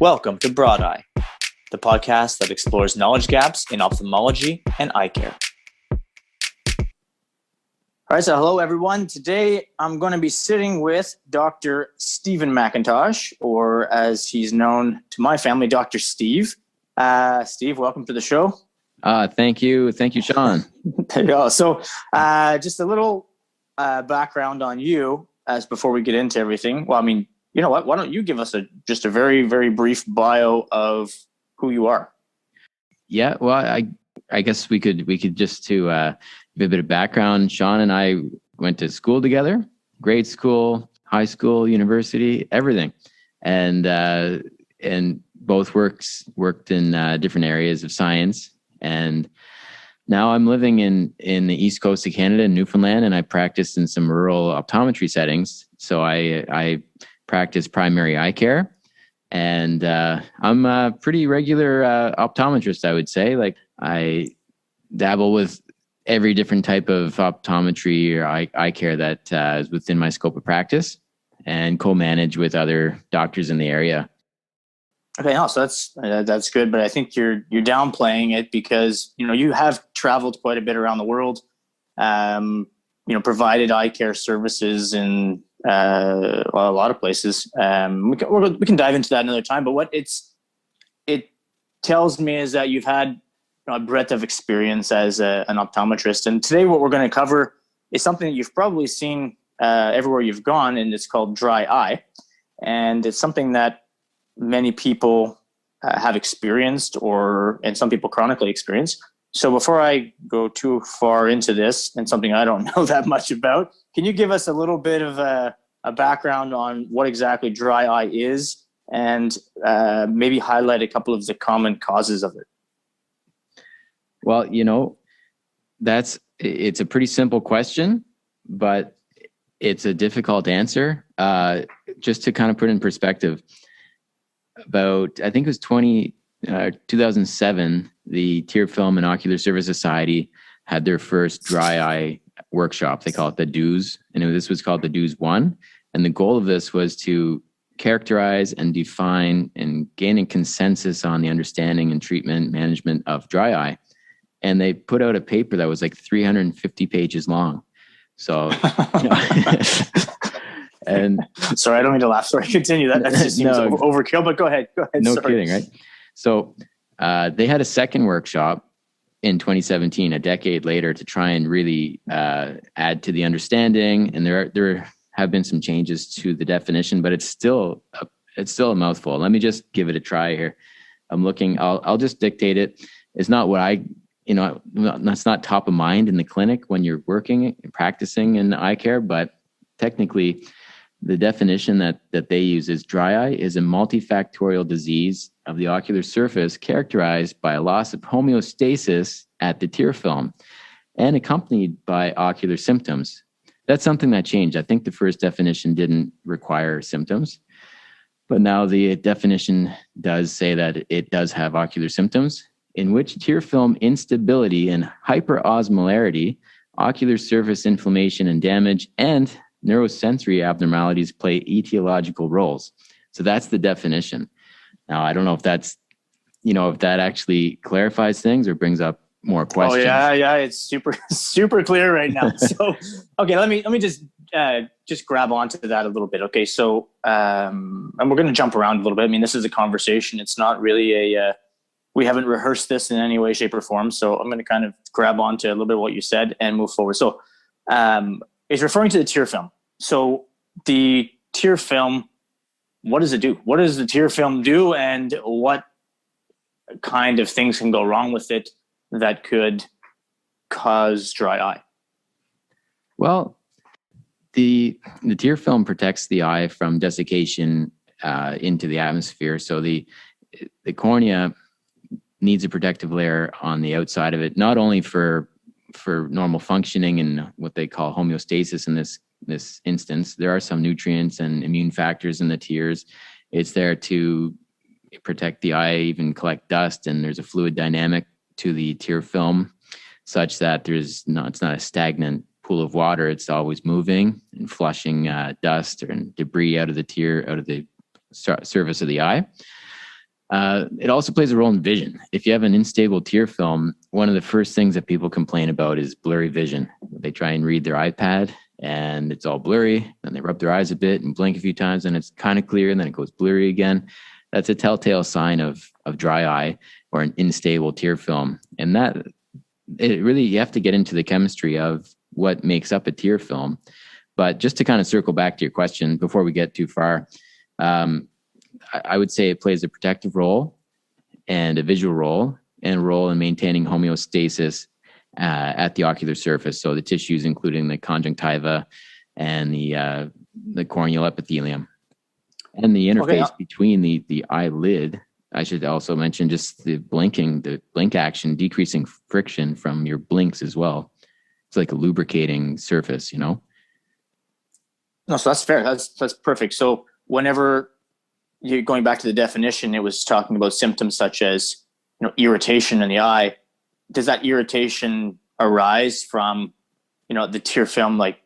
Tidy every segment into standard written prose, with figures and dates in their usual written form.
Welcome to Broad Eye, the podcast that explores knowledge gaps in ophthalmology and eye care. All right, so hello everyone. Today I'm going to be sitting with Dr. Stephen McIntosh, or as he's known to my family, Dr. Steve. Steve, welcome to the show. Thank you, Sean. There you go. So just a little background on you as before we get into everything. Well, I mean, you know what? Why don't you give us just a very, very brief bio of who you are? Yeah, well, I guess we could just to give a bit of background. Sean and I went to school together, grade school, high school, university, everything, and both worked in different areas of science. And now I'm living in the East Coast of Canada, in Newfoundland, and I practice in some rural optometry settings. So I practice primary eye care, and I'm a pretty regular optometrist, I would say. Like, I dabble with every different type of optometry or eye care that is within my scope of practice, and co-manage with other doctors in the area. Okay, no, so that's good, but I think you're downplaying it because you have traveled quite a bit around the world, provided eye care services in a lot of places. We can dive into that another time. But what it tells me is that you've had a breadth of experience as an optometrist. And today, what we're going to cover is something that you've probably seen everywhere you've gone, and it's called dry eye, and it's something that many people have experienced, and some people chronically experience. So before I go too far into this, and something I don't know that much about, can you give us a little bit of a background on what exactly dry eye is, and maybe highlight a couple of the common causes of it? Well, it's a pretty simple question, but it's a difficult answer. Just to kind of put in perspective, I think it was 2007, the Tear Film and Ocular Service Society had their first dry eye workshop. They call it the DEWS, and this was called the DEWS 1. And the goal of this was to characterize and define and gain a consensus on the understanding and treatment management of dry eye. And they put out a paper that was like 350 pages long. So, and sorry, I don't mean to laugh. Sorry, continue. That just seems overkill, but go ahead. No kidding, right? So they had a second workshop in 2017, a decade later, to try and really add to the understanding. And there have been some changes to the definition, but it's still a mouthful. Let me just give it a try here. I'm looking. I'll just dictate it. It's not what that's not top of mind in the clinic when you're working and practicing in eye care, but technically, the definition that they use is dry eye is a multifactorial disease of the ocular surface characterized by a loss of homeostasis at the tear film and accompanied by ocular symptoms. That's something that changed. I think the first definition didn't require symptoms, but now the definition does say that it does have ocular symptoms, in which tear film instability and hyperosmolarity, ocular surface inflammation and damage, and neurosensory abnormalities play etiological roles. So that's the definition. Now, I don't know if that's, if that actually clarifies things or brings up more questions. Oh yeah, it's super clear right now. So, okay, let me just grab onto that a little bit. Okay, so and we're going to jump around a little bit. I mean, this is a conversation. It's not really we haven't rehearsed this in any way, shape, or form. So I'm going to kind of grab onto a little bit of what you said and move forward. So, it's referring to the tear film. So the tear film, what does it do? What does the tear film do, and what kind of things can go wrong with it that could cause dry eye? Well, the tear film protects the eye from desiccation into the atmosphere. So the cornea needs a protective layer on the outside of it, not only for normal functioning and what they call homeostasis in this instance. There are some nutrients and immune factors in the tears. It's there to protect the eye, even collect dust, and there's a fluid dynamic to the tear film such that it's not a stagnant pool of water. It's always moving and flushing dust and debris out of the surface of the eye. It also plays a role in vision. If you have an unstable tear film, one of the first things that people complain about is blurry vision. They try and read their iPad and it's all blurry, and they rub their eyes a bit and blink a few times and it's kind of clear, and then it goes blurry again. That's a telltale sign of dry eye or an unstable tear film. And that it really, you have to get into the chemistry of what makes up a tear film. But just to kind of circle back to your question before we get too far, I would say it plays a protective role and a visual role, and a role in maintaining homeostasis at the ocular surface. So the tissues, including the conjunctiva and the corneal epithelium, and the interface between the eyelid. I should also mention just the blink action, decreasing friction from your blinks as well. It's like a lubricating surface, you know? No, so that's fair. That's perfect. So whenever you're going back to the definition, it was talking about symptoms such as, irritation in the eye. Does that irritation arise from, the tear film? Like,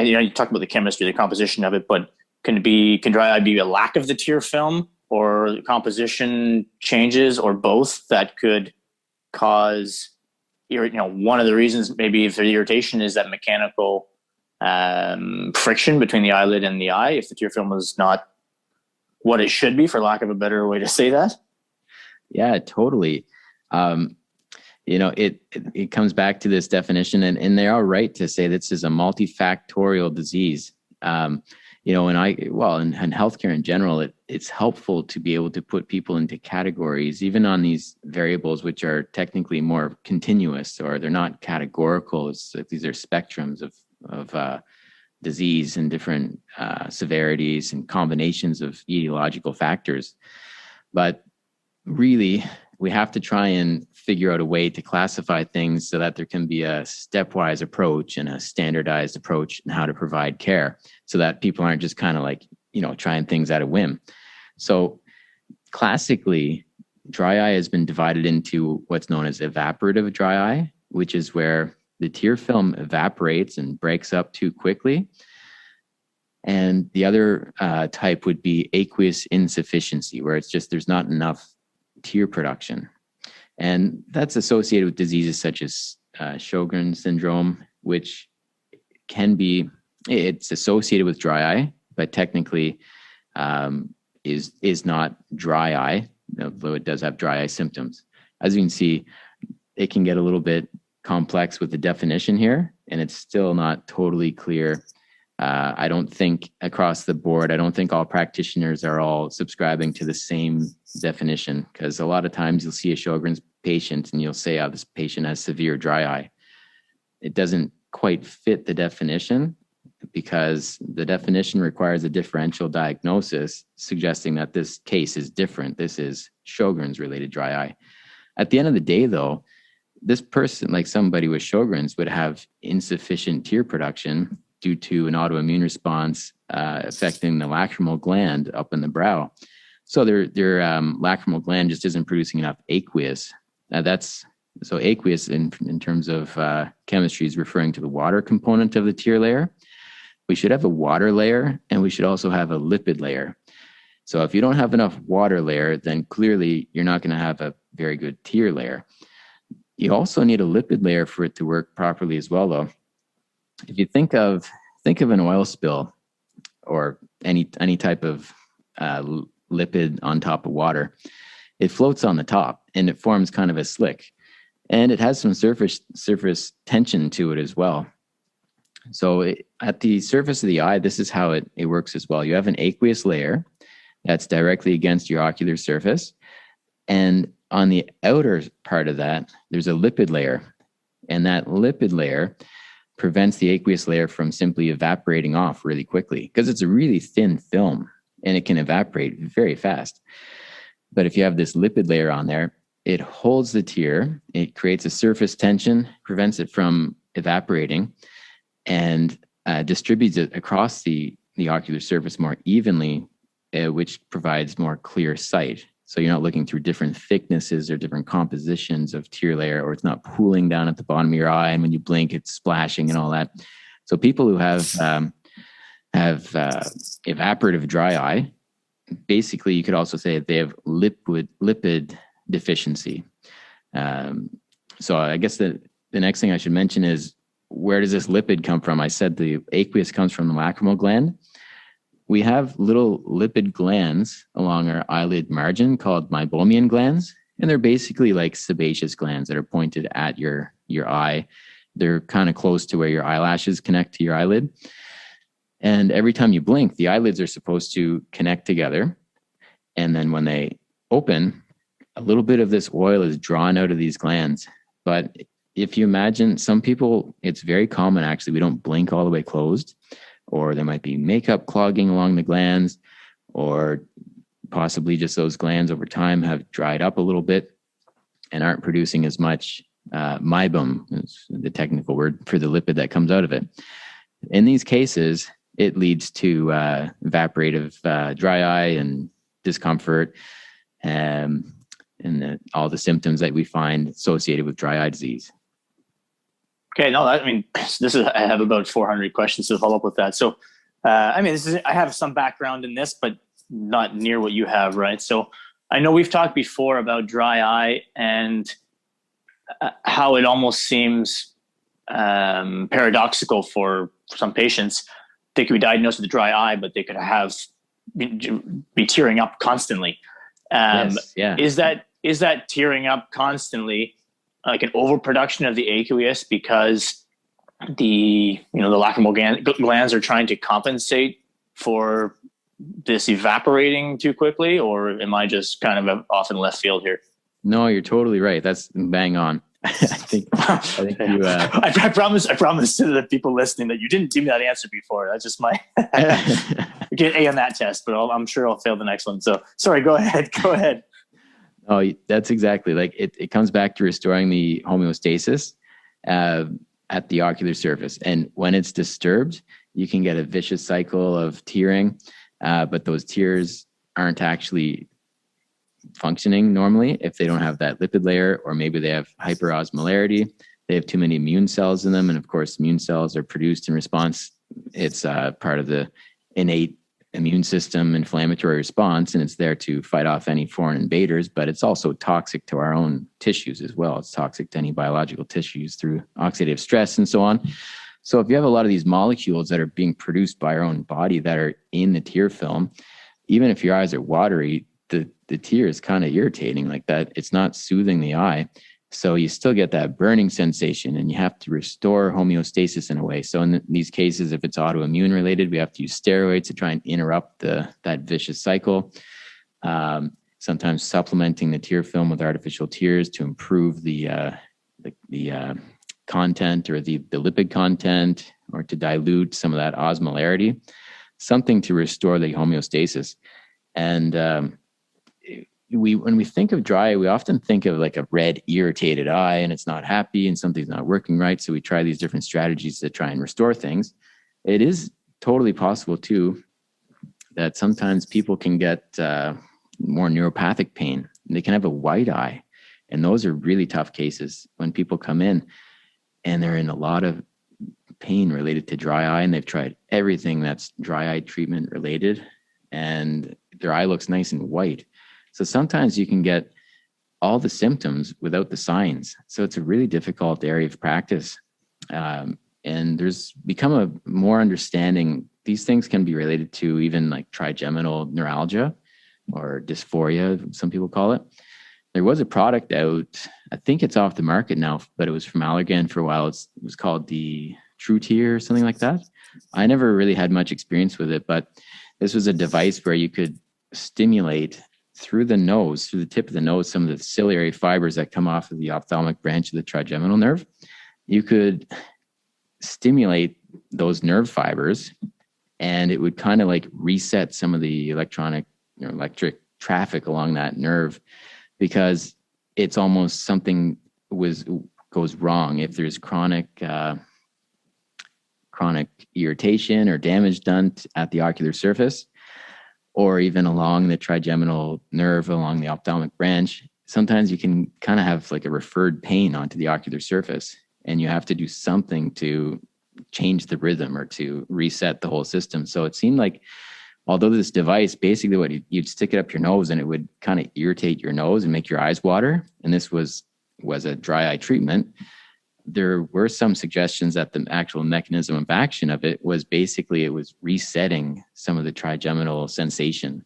you talked about the chemistry, the composition of it, but can dry eye be a lack of the tear film, or composition changes, or both, that could cause, one of the reasons maybe for the irritation is that mechanical friction between the eyelid and the eye, if the tear film is not what it should be, for lack of a better way to say that? Yeah, totally. It comes back to this definition, and they are right to say this is a multifactorial disease. In healthcare in general, it's helpful to be able to put people into categories, even on these variables, which are technically more continuous, or they're not categorical. These are spectrums of disease and different severities and combinations of etiological factors. But really, we have to try and figure out a way to classify things so that there can be a stepwise approach and a standardized approach in how to provide care, so that people aren't just kind of like, trying things at a whim. So classically, dry eye has been divided into what's known as evaporative dry eye, which is where the tear film evaporates and breaks up too quickly. And the other type would be aqueous insufficiency, where it's just there's not enough tear production. And that's associated with diseases such as Sjogren's syndrome, which it's associated with dry eye, but technically is not dry eye, though it does have dry eye symptoms. As you can see, it can get a little bit complex with the definition here, and it's still not totally clear. I don't think across the board, I don't think all practitioners are all subscribing to the same definition, because a lot of times you'll see a Sjogren's patient and you'll say, oh, this patient has severe dry eye. It doesn't quite fit the definition, because the definition requires a differential diagnosis, suggesting that this case is different. This is Sjogren's related dry eye. At the end of the day, though, this person, like somebody with Sjogren's, would have insufficient tear production due to an autoimmune response affecting the lacrimal gland up in the brow. So their lacrimal gland just isn't producing enough aqueous. So aqueous in terms of chemistry is referring to the water component of the tear layer. We should have a water layer, and we should also have a lipid layer. So if you don't have enough water layer, then clearly you're not going to have a very good tear layer. You also need a lipid layer for it to work properly as well, though. If you think of an oil spill or any type of lipid on top of water, it floats on the top and it forms kind of a slick, and it has some surface tension to it as well. So at the surface of the eye, this is how it works as well. You have an aqueous layer that's directly against your ocular surface, and on the outer part of that, there's a lipid layer, and that lipid layer prevents the aqueous layer from simply evaporating off really quickly, because it's a really thin film and it can evaporate very fast. But if you have this lipid layer on there, it holds the tear, it creates a surface tension, prevents it from evaporating, and distributes it across the ocular surface more evenly, which provides more clear sight. So you're not looking through different thicknesses or different compositions of tear layer, or it's not pooling down at the bottom of your eye, and when you blink, it's splashing and all that. So people who have evaporative dry eye, basically, you could also say they have lipid deficiency. So I guess the next thing I should mention is, where does this lipid come from? I said the aqueous comes from the lacrimal gland. We have little lipid glands along our eyelid margin called Meibomian glands, and they're basically like sebaceous glands that are pointed at your eye. They're kind of close to where your eyelashes connect to your eyelid. And every time you blink, the eyelids are supposed to connect together. And then when they open, a little bit of this oil is drawn out of these glands. But if you imagine, some people, it's very common actually, we don't blink all the way closed, or there might be makeup clogging along the glands, or possibly just those glands over time have dried up a little bit and aren't producing as much meibum, is the technical word for the lipid that comes out of it. In these cases, it leads to evaporative dry eye and discomfort, and all the symptoms that we find associated with dry eye disease. Okay, no, I mean, I have about 400 questions to follow up with that. So, I mean, I have some background in this, but not near what you have, right? So, I know we've talked before about dry eye and how it almost seems paradoxical for some patients. They could be diagnosed with a dry eye, but they could be tearing up constantly. Yes, yeah. Is that tearing up constantly like an overproduction of the aqueous because the lacrimal glands are trying to compensate for this evaporating too quickly, or am I just kind of off in left field here? No, you're totally right. That's bang on. I think you. I promise to the people listening that you didn't give me that answer before. That's just my get A on that test, but I'm sure I'll fail the next one. So sorry. Go ahead. Oh, that's exactly like it comes back to restoring the homeostasis at the ocular surface. And when it's disturbed, you can get a vicious cycle of tearing, but those tears aren't actually functioning normally if they don't have that lipid layer, or maybe they have hyperosmolarity. They have too many immune cells in them. And of course, immune cells are produced in response. It's part of the innate immune system inflammatory response, and it's there to fight off any foreign invaders, but it's also toxic to our own tissues as well. It's toxic to any biological tissues through oxidative stress and so on. So if you have a lot of these molecules that are being produced by our own body that are in the tear film, even if your eyes are watery, the tear is kind of irritating like that. It's not soothing the eye. So you still get that burning sensation, and you have to restore homeostasis in a way. So in these cases, if it's autoimmune related, we have to use steroids to try and interrupt that vicious cycle. Sometimes supplementing the tear film with artificial tears to improve the content or the lipid content, or to dilute some of that osmolarity, something to restore the homeostasis. And when we think of dry eye, we often think of like a red, irritated eye, and it's not happy and something's not working right. So we try these different strategies to try and restore things. It is totally possible too that sometimes people can get more neuropathic pain. They can have a white eye, and those are really tough cases when people come in and they're in a lot of pain related to dry eye, and they've tried everything that's dry eye treatment related, and their eye looks nice and white. So sometimes you can get all the symptoms without the signs. So it's a really difficult area of practice. And there's become a more understanding. These things can be related to even like trigeminal neuralgia or dysphoria, some people call it. There was a product out, I think it's off the market now, but it was from Allergan for a while. It was called the True Tear or something like that. I never really had much experience with it, but this was a device where you could stimulate through the nose, through the tip of the nose, some of the ciliary fibers that come off of the ophthalmic branch of the trigeminal nerve. You could stimulate those nerve fibers, and it would kind of like reset some of the electric traffic along that nerve, because it's almost something goes wrong if there's chronic irritation or damage done at the ocular surface, or even along the trigeminal nerve along the ophthalmic branch. Sometimes you can kind of have like a referred pain onto the ocular surface, and you have to do something to change the rhythm or to reset the whole system. So it seemed like although this device, basically you'd stick it up your nose and it would kind of irritate your nose and make your eyes water. And this was a dry eye treatment. There were some suggestions that the actual mechanism of action of it was basically it was resetting some of the trigeminal sensation.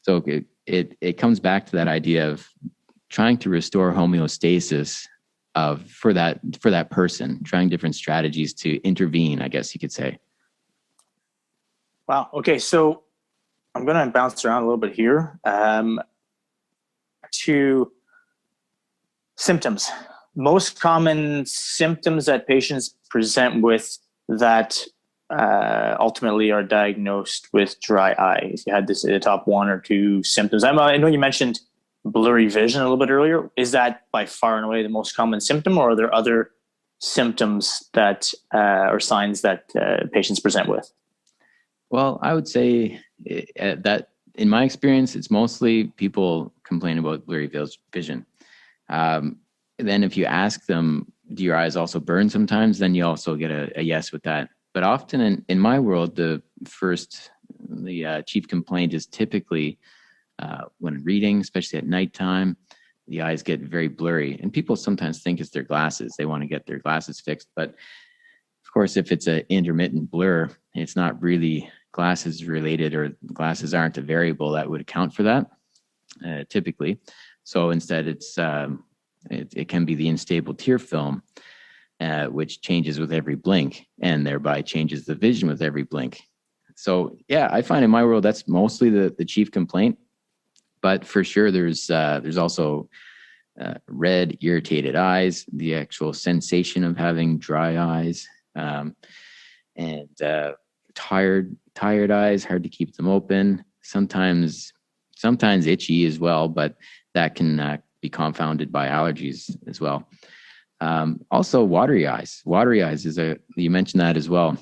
So it comes back to that idea of trying to restore homeostasis for that person, trying different strategies to intervene, I guess you could say. Wow. Okay. So I'm going to bounce around a little bit here to symptoms. Most common symptoms that patients present with that ultimately are diagnosed with dry eye. If you had this the top one or two symptoms, I know you mentioned blurry vision a little bit earlier. Is that by far and away the most common symptom, or are there other symptoms that or signs that patients present with? Well, I would say that in my experience, it's mostly people complain about blurry vision. Then if you ask them, do your eyes also burn sometimes? Then you also get a yes with that. But often in my world, the chief complaint is typically when reading, especially at nighttime, the eyes get very blurry. And people sometimes think it's their glasses. They want to get their glasses fixed. But of course, if it's an intermittent blur, it's not really glasses related, or glasses aren't a variable that would account for that typically. So instead, it can be the unstable tear film, which changes with every blink and thereby changes the vision with every blink. So yeah, I find in my world that's mostly the chief complaint. But for sure, there's also red, irritated eyes, the actual sensation of having dry eyes, and tired eyes, hard to keep them open. Sometimes itchy as well, but that can be confounded by allergies as well. Also, watery eyes. Watery eyes you mentioned that as well.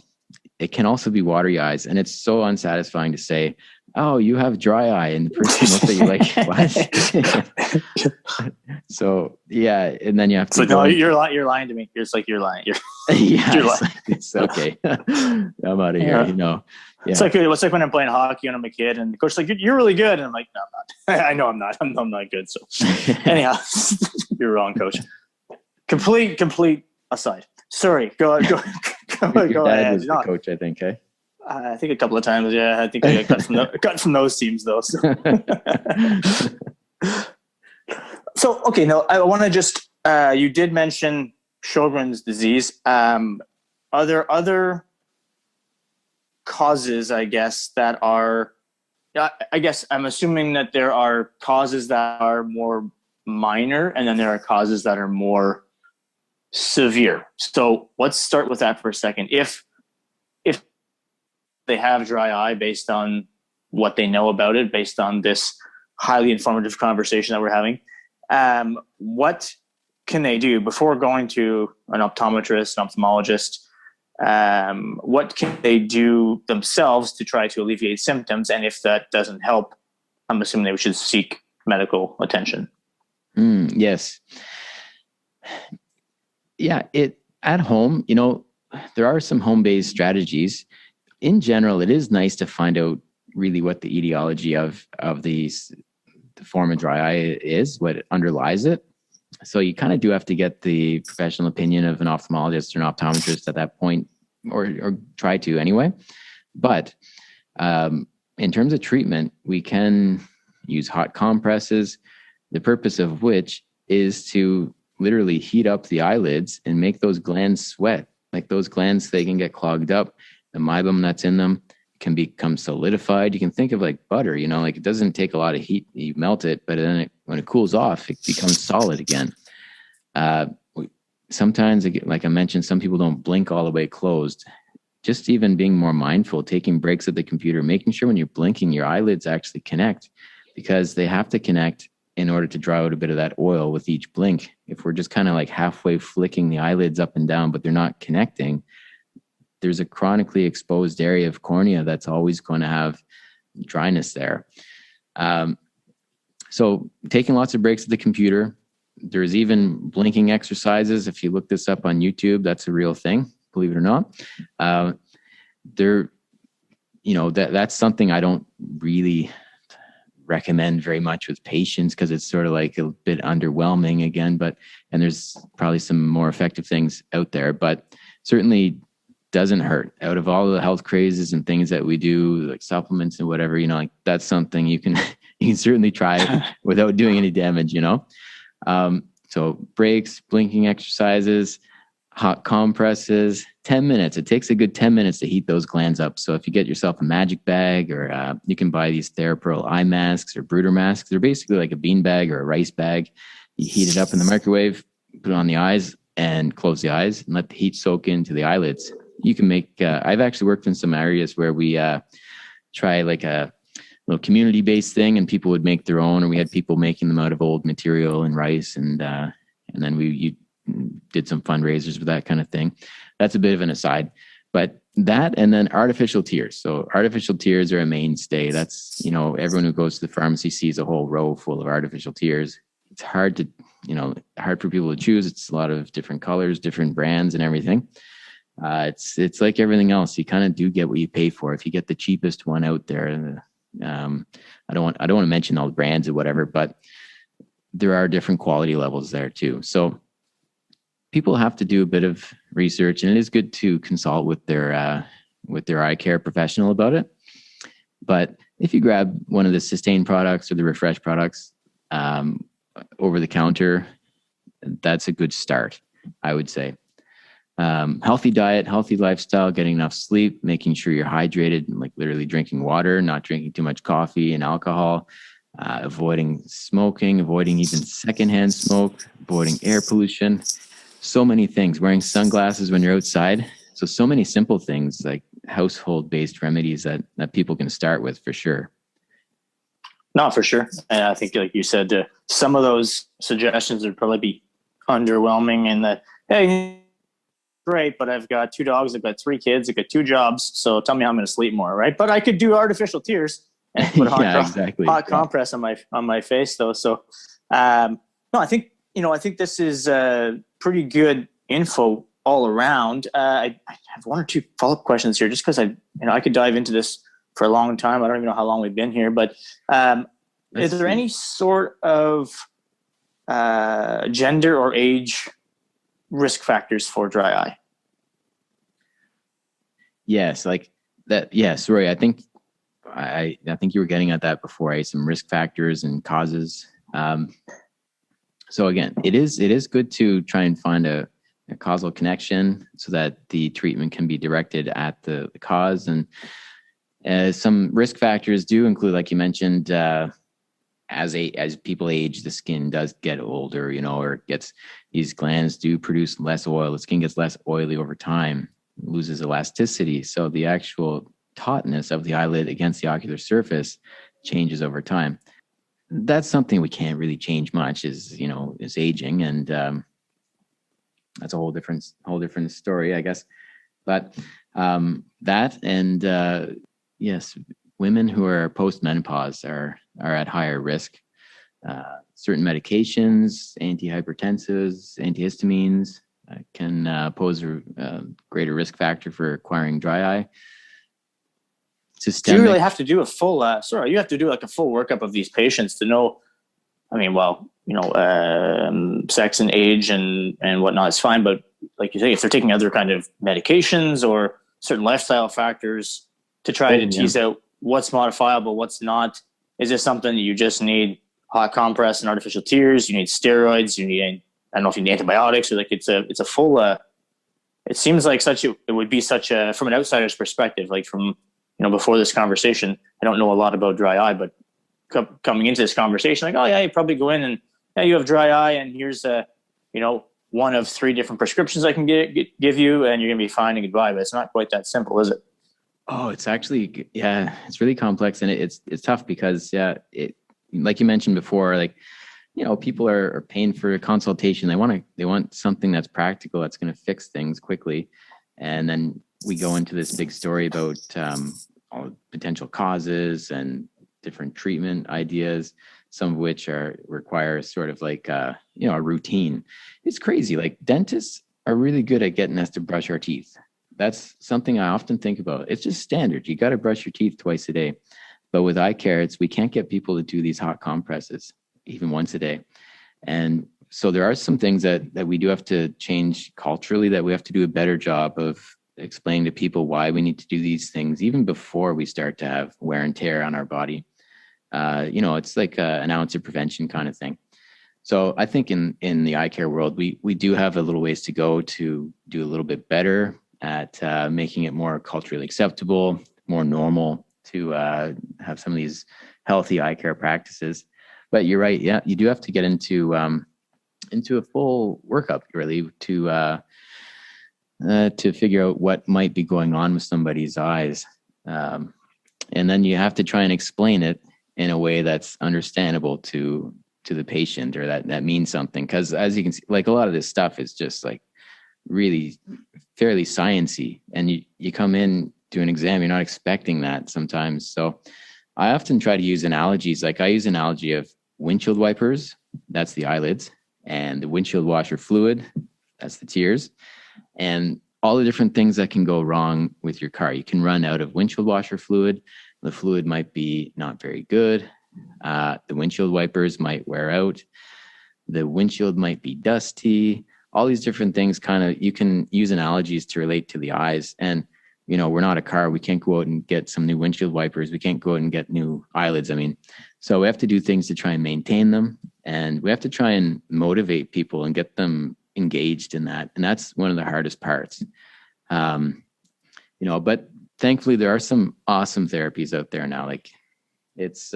It can also be watery eyes, and it's so unsatisfying to say, "Oh, you have dry eye," and the person looks at you like, "What?" So yeah, and then you have to. So no, you're lying to me. You're lying. Yeah, you're lying. It's okay. I'm out of here. Yeah. It's like when I'm playing hockey and I'm a kid, and the coach's like, "You're really good," and I'm like, "No, I'm not. I know I'm not. I'm not good." So anyhow, you're wrong, coach. Complete aside. Sorry. Go Your dad ahead. was the coach, I think. Hey. I think a couple of times. Yeah, I think I got cut from those teams though. So, okay. Now I want to just. You did mention Sjogren's disease. Are there other causes, I guess, that are? I guess I'm assuming that there are causes that are more minor, and then there are causes that are more severe. So let's start with that for a second. If they have dry eye based on what they know about it, based on this highly informative conversation that we're having, what can they do before going to an optometrist, an ophthalmologist? What can they do themselves to try to alleviate symptoms? And if that doesn't help, I'm assuming they should seek medical attention. Yes. Yeah, at home, there are some home-based strategies. In general, it is nice to find out really what the etiology of the form of dry eye is, what underlies it. So you kind of do have to get the professional opinion of an ophthalmologist or an optometrist at that point, or try to anyway. But in terms of treatment, we can use hot compresses, the purpose of which is to literally heat up the eyelids and make those glands sweat. Like those glands, they can get clogged up. The meibum that's in them can become solidified. You can think of like butter, like it doesn't take a lot of heat. You melt it, but then when it cools off, it becomes solid again. Sometimes, like I mentioned, some people don't blink all the way closed. Just even being more mindful, taking breaks at the computer, making sure when you're blinking, your eyelids actually connect, because they have to connect in order to draw out a bit of that oil with each blink. If we're just kind of like halfway flicking the eyelids up and down, but they're not connecting, there's a chronically exposed area of cornea that's always going to have dryness there. So taking lots of breaks at the computer. There's even blinking exercises. If you look this up on YouTube, that's a real thing, believe it or not. that's something I don't really recommend very much with patients, because it's sort of like a bit underwhelming again, and there's probably some more effective things out there, but certainly doesn't hurt. Out of all the health crazes and things that we do, like supplements and whatever, like that's something you can certainly try without doing any damage, So breaks, blinking exercises, hot compresses, 10 minutes. It takes a good 10 minutes to heat those glands up. So if you get yourself a magic bag, or you can buy these TheraPearl eye masks or Brooder masks. They're basically like a bean bag or a rice bag. You heat it up in the microwave, put it on the eyes, and close the eyes and let the heat soak into the eyelids. You can make, I've actually worked in some areas where we try like a little community-based thing, and people would make their own, or we had people making them out of old material and rice, and then you did some fundraisers for that kind of thing. That's a bit of an aside, but that, and then artificial tears. So artificial tears are a mainstay. That's, everyone who goes to the pharmacy sees a whole row full of artificial tears. It's hard for people to choose. It's a lot of different colors, different brands and everything. It's like everything else. You kind of do get what you pay for. If you get the cheapest one out there, I don't want to mention all the brands or whatever, but there are different quality levels there too. So people have to do a bit of research, and it is good to consult with their eye care professional about it. But if you grab one of the Sustain products or the Refresh products over the counter, that's a good start, I would say. Healthy diet, healthy lifestyle, getting enough sleep, making sure you're hydrated, like literally drinking water, not drinking too much coffee and alcohol, avoiding smoking, avoiding even secondhand smoke, avoiding air pollution. So many things, wearing sunglasses when you're outside. So many simple things, like household-based remedies that people can start with for sure. No, for sure. And I think, like you said, some of those suggestions would probably be underwhelming in that, hey, great, but I've got 2 dogs, I've got 3 kids, I've got 2 jobs, so tell me how I'm going to sleep more, right? But I could do artificial tears and put hot compress on my face, though. So, no, I think this is pretty good info all around. I have 1 or 2 follow-up questions here, just because I could dive into this for a long time. I don't even know how long we've been here, but is there any sort of gender or age risk factors for dry eye? Yes, like that. Yes, Roy. I think you were getting at that before. Some risk factors and causes. So again, it is good to try and find a causal connection so that the treatment can be directed at the cause. And some risk factors do include, like you mentioned, as people age, the skin does get older, or these glands do produce less oil. The skin gets less oily over time, loses elasticity. So the actual tautness of the eyelid against the ocular surface changes over time. That's something we can't really change much, is aging, and that's a whole different story, I guess. But that, and yes, women who are post-menopause are at higher risk. Certain medications, antihypertensives, antihistamines can pose a greater risk factor for acquiring dry eye. Systemic. Do you really have to do a full? You have to do like a full workup of these patients to know. I mean, sex and age and whatnot is fine, but like you say, if they're taking other kind of medications or certain lifestyle factors to try to tease out what's modifiable, what's not. Is this something that you just need hot compress and artificial tears? You need steroids? You need, I don't know if you need antibiotics, or like it's a full. It seems like it would be such a, from an outsider's perspective, like from before this conversation, I don't know a lot about dry eye, but coming into this conversation, like, oh yeah, you probably go in and you have dry eye, and here's one of 3 different prescriptions I can give you, and you're gonna be fine and goodbye. But it's not quite that simple, is it? Oh, it's actually, it's really complex, and it's tough because, like you mentioned before, like, people are paying for a consultation. They want something that's practical, that's going to fix things quickly. And then we go into this big story about all potential causes and different treatment ideas, some of which require sort of like, a routine. It's crazy. Like, dentists are really good at getting us to brush our teeth. that's something I often think about. It's just standard. You got to brush your teeth twice a day. But with eye care, we can't get people to do these hot compresses even once a day. And so there are some things that we do have to change culturally, that we have to do a better job of explaining to people why we need to do these things even before we start to have wear and tear on our body. It's like an ounce of prevention kind of thing. So I think in the eye care world, we do have a little ways to go to do a little bit better at making it more culturally acceptable, more normal to have some of these healthy eye care practices. But you're right. Yeah, you do have to get into a full workup really to figure out what might be going on with somebody's eyes. And then you have to try and explain it in a way that's understandable to the patient, or that means something. Because as you can see, like a lot of this stuff is just like really fairly sciencey, and you come in to an exam, you're not expecting that sometimes. So I often try to use analogies. Like I use analogy of windshield wipers, that's the eyelids, and the windshield washer fluid, that's the tears, and all the different things that can go wrong with your car. You can run out of windshield washer fluid. The fluid might be not very good. The windshield wipers might wear out. The windshield might be dusty. All these different things you can use analogies to relate to the eyes. And, we're not a car. We can't go out and get some new windshield wipers. We can't go out and get new eyelids. So we have to do things to try and maintain them. And we have to try and motivate people and get them engaged in that. And that's one of the hardest parts. But thankfully there are some awesome therapies out there now. Like it's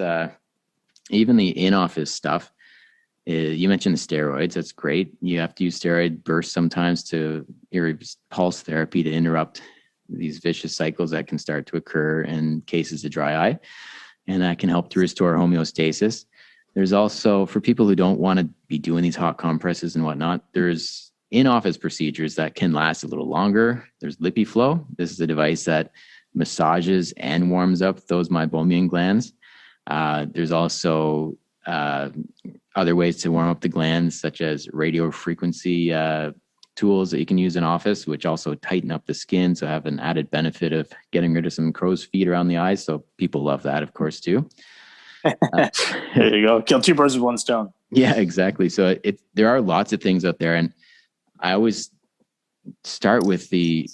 even the in-office stuff. You mentioned the steroids. That's great. You have to use steroid bursts sometimes to pulse therapy to interrupt these vicious cycles that can start to occur in cases of dry eye. And that can help to restore homeostasis. There's also, for people who don't want to be doing these hot compresses and whatnot, there's in-office procedures that can last a little longer. There's LipiFlow. This is a device that massages and warms up those Meibomian glands. There's also other ways to warm up the glands, such as radio frequency tools that you can use in office, which also tighten up the skin, so have an added benefit of getting rid of some crow's feet around the eyes. So people love that, of course, too. There you go. Kill two birds with one stone. Yeah, exactly. So there are lots of things out there, and I always start with the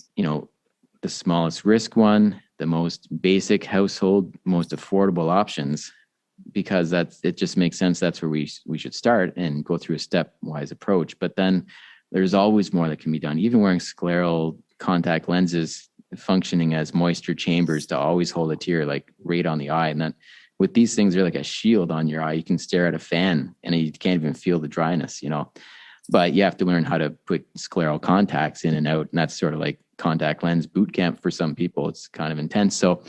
smallest risk one, the most basic household, most affordable options, because it just makes sense. That's where we should start and go through a stepwise approach. But then there's always more that can be done. Even wearing scleral contact lenses functioning as moisture chambers to always hold a tear like right on the eye. And then with these things, they're like a shield on your eye. You can stare at a fan and you can't even feel the dryness, but you have to learn how to put scleral contacts in and out. And that's sort of like contact lens boot camp for some people. It's kind of intense. So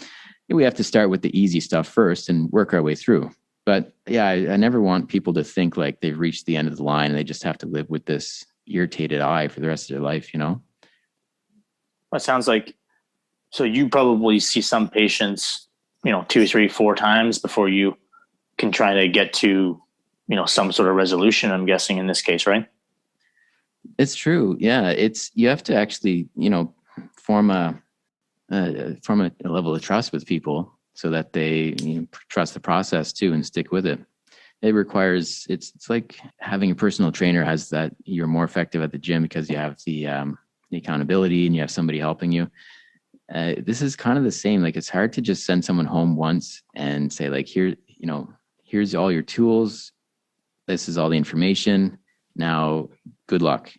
we have to start with the easy stuff first and work our way through. But yeah, I never want people to think like they've reached the end of the line and they just have to live with this irritated eye for the rest of their life, Well, it sounds like, so you probably see some patients, 2, 3, 4 times before you can try to get to, some sort of resolution, I'm guessing in this case, right? It's true. Yeah. You have to actually, form a level of trust with people so that they trust the process too and stick with it. It requires, it's like having a personal trainer has that. You're more effective at the gym because you have the accountability and you have somebody helping you. This is kind of the same. Like it's hard to just send someone home once and say like, here's all your tools. This is all the information. Now, good luck.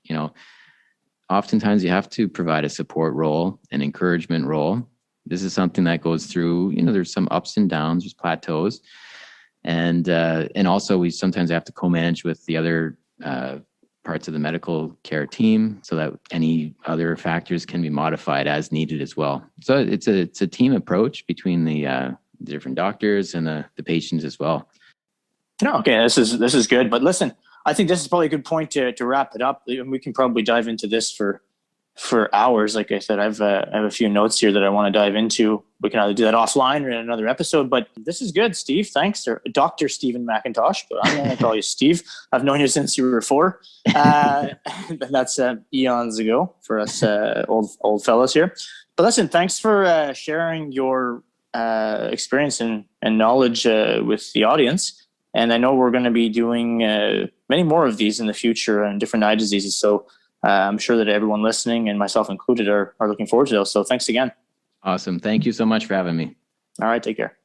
Oftentimes you have to provide a support role, an encouragement role. This is something that goes through, there's some ups and downs, there's plateaus. And also we sometimes have to co-manage with the other parts of the medical care team so that any other factors can be modified as needed as well. So it's a team approach between the different doctors and the patients as well. No, okay, this is good. But listen, I think this is probably a good point to wrap it up. We can probably dive into this for for hours. Like I said, I have a few notes here that I want to dive into. We can either do that offline or in another episode, but this is good, Steve. Thanks, or Dr. Stephen McIntosh, but I'm going to call you Steve. I've known you since you were 4. That's eons ago for us old fellows here. But listen, thanks for sharing your experience and knowledge with the audience. And I know we're going to be doing many more of these in the future and different eye diseases. So I'm sure that everyone listening, and myself included, are looking forward to those. So thanks again. Awesome. Thank you so much for having me. All right. Take care.